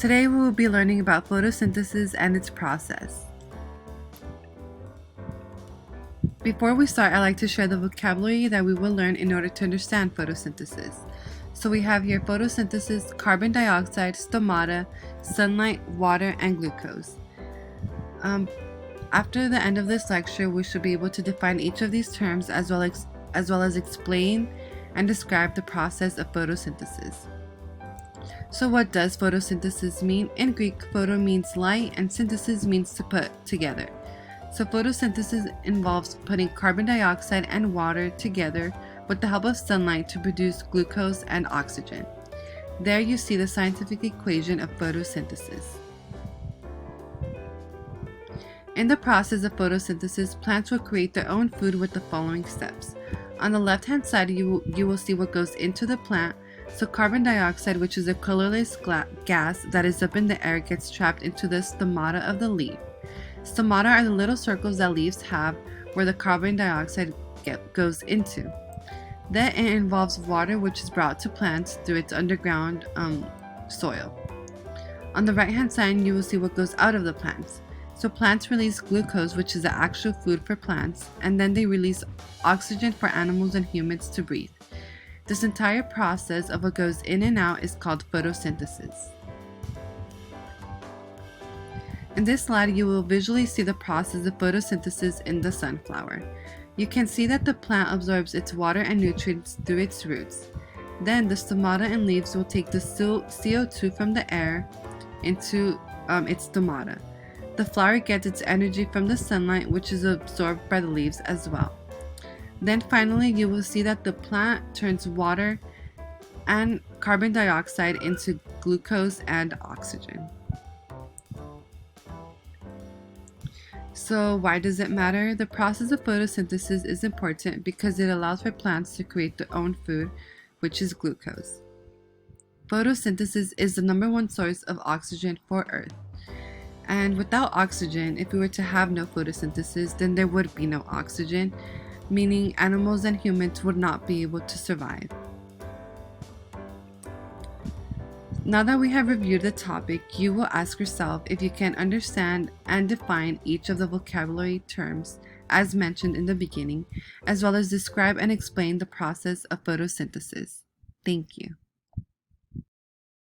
Today we will be learning about photosynthesis and its process. Before we start, I'd like to share the vocabulary that we will learn in order to understand photosynthesis. So we have here photosynthesis, carbon dioxide, stomata, sunlight, water, and glucose. After the end of this lecture, we should be able to define each of these terms as well as explain and describe the process of photosynthesis. So what does photosynthesis mean? In Greek, photo means light and synthesis means to put together. So photosynthesis involves putting carbon dioxide and water together with the help of sunlight to produce glucose and oxygen. There you see the scientific equation of photosynthesis. In the process of photosynthesis, plants will create their own food with the following steps. On the left-hand side, you will see what goes into the plant. So carbon dioxide, which is a colorless gas that is up in the air, gets trapped into the stomata of the leaf. Stomata are the little circles that leaves have where the carbon dioxide goes into. Then it involves water, which is brought to plants through its underground soil. On the right-hand side, you will see what goes out of the plants. So plants release glucose, which is the actual food for plants, and then they release oxygen for animals and humans to breathe. This entire process of what goes in and out is called photosynthesis. In this slide, you will visually see the process of photosynthesis in the sunflower. You can see that the plant absorbs its water and nutrients through its roots. Then the stomata and leaves will take the CO2 from the air into its stomata. The flower gets its energy from the sunlight, which is absorbed by the leaves as well. Then finally, you will see that the plant turns water and carbon dioxide into glucose and oxygen. So why does it matter? The process of photosynthesis is important because it allows for plants to create their own food, which is glucose. Photosynthesis is the #1 source of oxygen for Earth. And without oxygen, if we were to have no photosynthesis, then there would be no oxygen, meaning animals and humans would not be able to survive. Now that we have reviewed the topic, you will ask yourself if you can understand and define each of the vocabulary terms as mentioned in the beginning, as well as describe and explain the process of photosynthesis. Thank you.